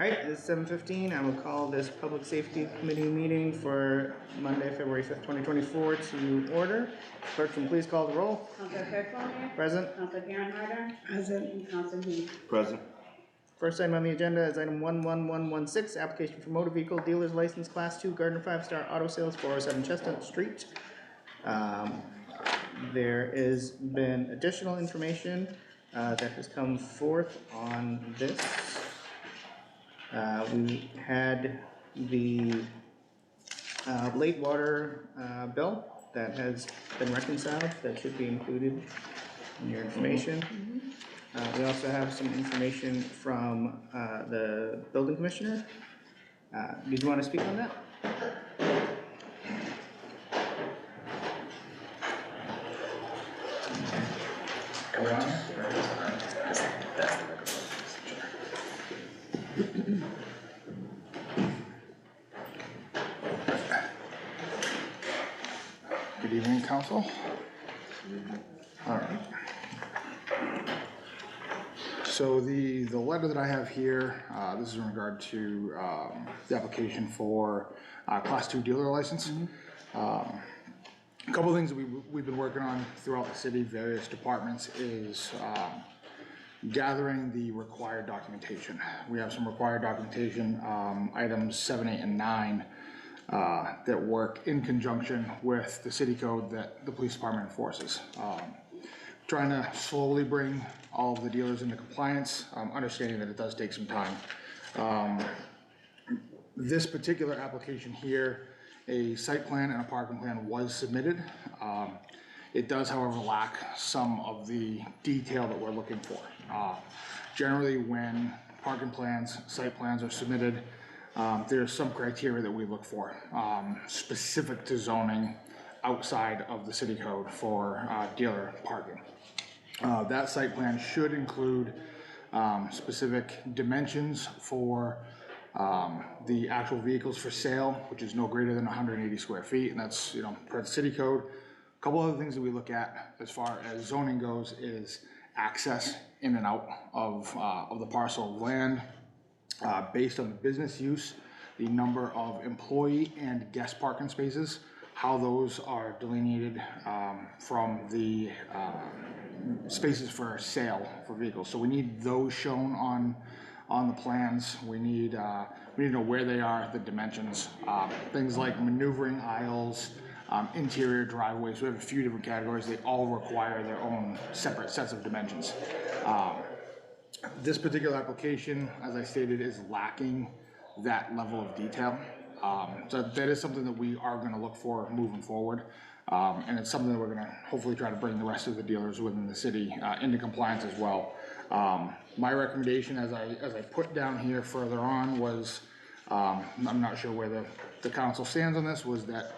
All right, it's 7:15. I will call this Public Safety Committee meeting for Monday, February 5th, 2024 to order. Clerk, can you please call the roll? Councilor Fairclough. Present. Councilor Harder. Present. And Councilor Heath. Present. First item on the agenda is item 11116, application for motor vehicle dealer's license class 2 Gardner 5-star auto sales, 407 Chestnut Street. There has been additional information that has come forth on this. We had the late water bill that has been reconciled, that should be included in your information. We also have some information from the building commissioner. Did you want to speak on that? Good evening, Council. All right. So the letter that I have here, this is in regard to the application for Class 2 dealer license. A couple of things that we've been working on throughout the city, various departments, is gathering the required documentation. We have some required documentation, items 7, 8, and 9, that work in conjunction with the city code that the police department enforces. Trying to slowly bring all of the dealers into compliance, understanding that it does take some time. This particular application here, a site plan and a parking plan was submitted. It does, however, lack some of the detail that we're looking for. Generally, when parking plans, site plans are submitted, there's some criteria that we look for, specific to zoning outside of the city code for dealer parking. That site plan should include specific dimensions for the actual vehicles for sale, which is no greater than 180 square feet, and that's, per the city code. A couple other things that we look at as far as zoning goes is access in and out of the parcel of land, based on the business use, the number of employee and guest parking spaces, how those are delineated from the spaces for sale for vehicles. So we need those shown on the plans. We need to know where they are, the dimensions, things like maneuvering aisles, interior driveways. We have a few different categories. They all require their own separate sets of dimensions. This particular application, as I stated, is lacking that level of detail. So that is something that we are going to look for moving forward. And it's something that we're going to hopefully try to bring the rest of the dealers within the city into compliance as well. My recommendation, as I put down here further on, was, I'm not sure where the council stands on this, was that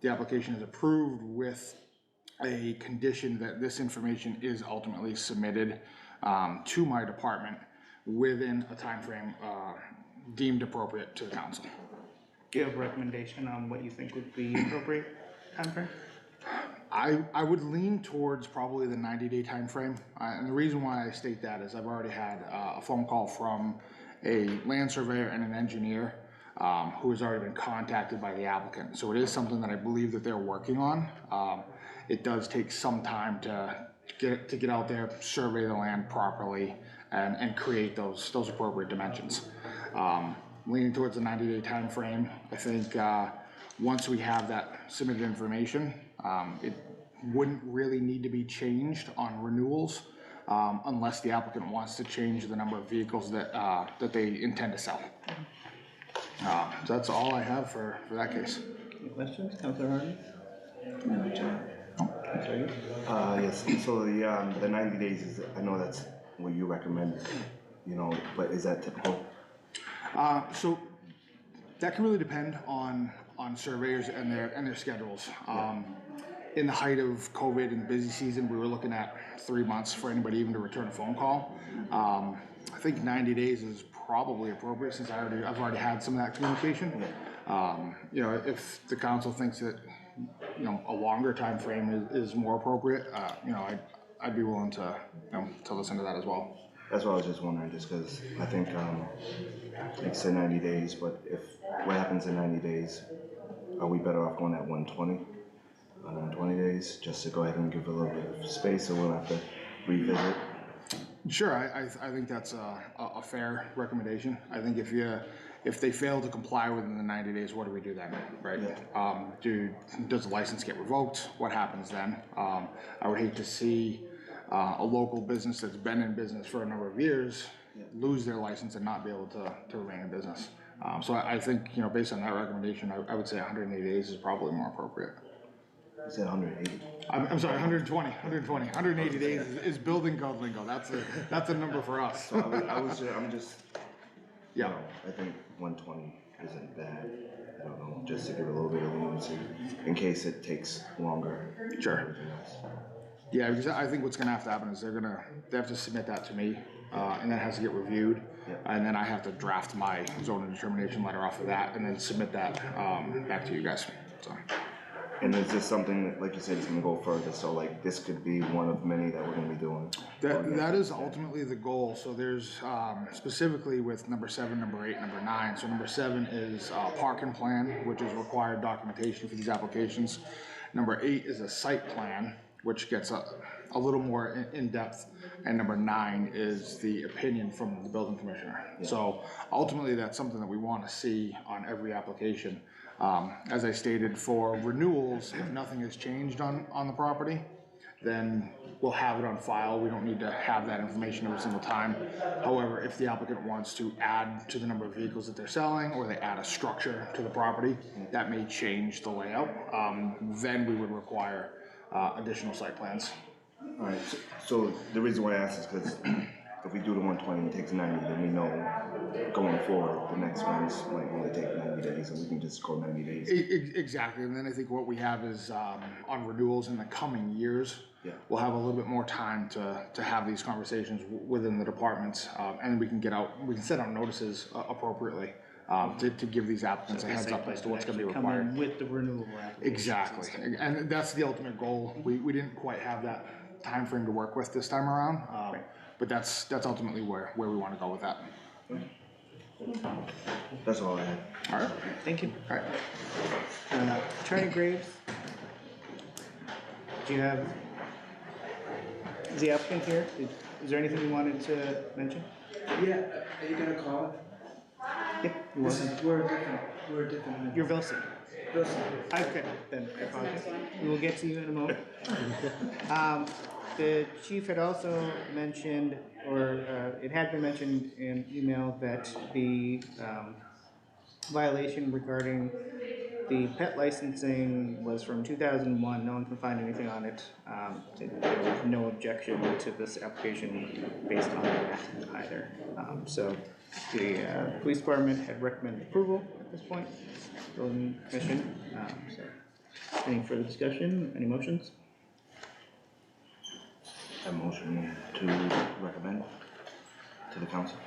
the application is approved with a condition that this information is ultimately submitted to my department within a time frame deemed appropriate to the council. Do you have a recommendation on what you think would be appropriate time frame? I would lean towards probably the 90-day time frame. And the reason why I state that is I've already had a phone call from a land surveyor and an engineer who has already been contacted by the applicant. So it is something that I believe that they're working on. It does take some time to get out there, survey the land properly, and create those appropriate dimensions. Leaning towards the 90-day time frame. I think once we have that submitted information, it wouldn't really need to be changed on renewals unless the applicant wants to change the number of vehicles that they intend to sell. So that's all I have for that case. Any questions, Councilor Harden? Yes, so the 90 days is, I know that's what you recommend, but is that typical? So that can really depend on surveyors and their schedules. In the height of COVID and busy season, we were looking at 3 months for anybody even to return a phone call. I think 90 days is probably appropriate since I've already had some of that communication. If the council thinks that a longer time frame is more appropriate, I'd be willing to to listen to that as well. That's what I was just wondering, just because I think, like I said 90 days, but if, what happens in 90 days? Are we better off going at 120 days, just to go ahead and give a little bit of space, so we'll have to revisit? Sure, I think that's a fair recommendation. I think if they fail to comply within the 90 days, what do we do then, right? Does the license get revoked? What happens then? I would hate to see a local business that's been in business for a number of years lose their license and not be able to remain in business. So I think, based on that recommendation, I would say 180 days is probably more appropriate. You said 180. I'm sorry, 120. 180 days is building code lingo. That's a number for us. So I'm just, Yeah. I think 120 isn't bad. I don't know, just to give a little bit of leniency in case it takes longer. Sure. Everything else. Yeah, because I think what's gonna have to happen is they have to submit that to me, and then it has to get reviewed. And then I have to draft my zoning determination letter off of that and then submit that, back to you guys, so. And is this something that, like you said, is gonna go further, so like this could be one of many that we're gonna be doing? That is ultimately the goal. So there's, specifically with number 7, number 8, number 9. So number 7 is parking plan, which is required documentation for these applications. Number 8 is a site plan, which gets a little more in depth. And number 9 is the opinion from the building commissioner. So ultimately, that's something that we want to see on every application. As I stated, for renewals, if nothing has changed on the property, then we'll have it on file. We don't need to have that information every single time. However, if the applicant wants to add to the number of vehicles that they're selling, or they add a structure to the property, that may change the layout. Then we would require additional site plans. Alright, so the reason why I asked is because if we do the 120 and it takes 90, then we know going forward, the next ones might only take 90 days, and we can just go 90 days. Exactly, and then I think what we have is, on renewals in the coming years, we'll have a little bit more time to have these conversations within the departments, and we can set out notices appropriately, to give these applicants a heads up as to what's gonna be required. Come in with the renewal application. Exactly, and that's the ultimate goal. We didn't quite have that time frame to work with this time around, but that's ultimately where we wanna go with that. That's all I had. All right, Thank you. all right. Attorney Graves? Do you have, is the applicant here? Is there anything you wanted to mention? Yeah, are you gonna call it? Yep, you're welcome. We're different. You're Vilson. Wilson. Okay, then, I apologize. We will get to you in a moment. The chief had also mentioned, or it had been mentioned in email, that the violation regarding the pet licensing was from 2001. No one can find anything on it. There was no objection to this application based on that either. So the police department had recommended approval at this point, building commission. So any further discussion, any motions? A motion to recommend to the council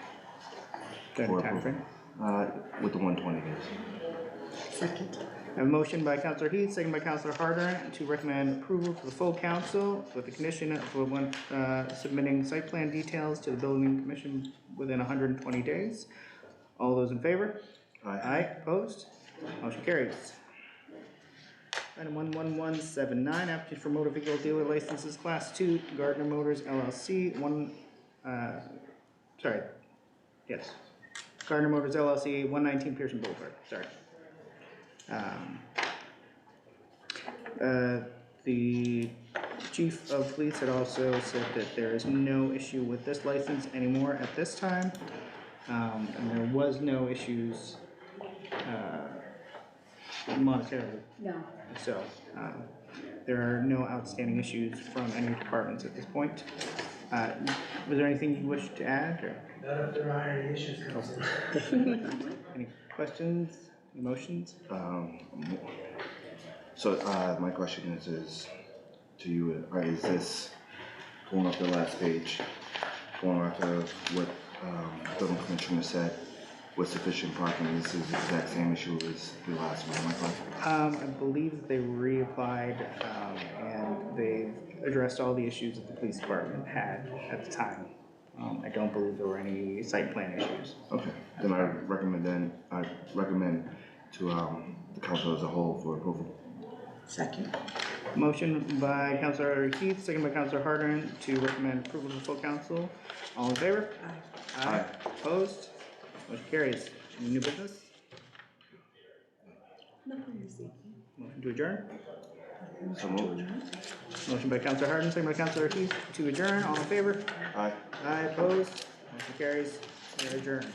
Got for a time approval. frame? With the 120 days. Second. A motion by Councilor Heath, second by Councilor Harder, to recommend approval to the full council with the condition of submitting site plan details to the building commission within 120 days. All those in favor? Aye, opposed? Motion carries. Item 11179, application for motor vehicle dealer licenses, Class 2, Gardner Motors LLC, Gardner Motors LLC, 119 Pearson Boulevard, sorry. The chief of police had also said that there is no issue with this license anymore at this time. And there was no issues, monetarily. No. So, there are no outstanding issues from any departments at this point. Was there anything you wish to add, or Not if there are any issues, Council. any questions, emotions? So my question is to you, is this, pulling up the last page, going off of what building commissioner said, with sufficient parking, this is the exact same issue as the last one, am I correct? I believe that they reapplied, and they addressed all the issues that the police department had at the time. I don't believe there were any site plan issues. Okay, then I recommend to, the council as a whole for approval. Second. Motion by Councilor Heath, second by Councilor Harden to recommend approval to the full council. All in favor? Aye. Aye. Opposed? Motion carries. Any new business? Nothing this evening. Motion to adjourn. So moved. Motion by Councilor Harden, second by Councilor Heath to adjourn. All in favor? Aye. Aye, opposed? Motion carries. We are adjourned.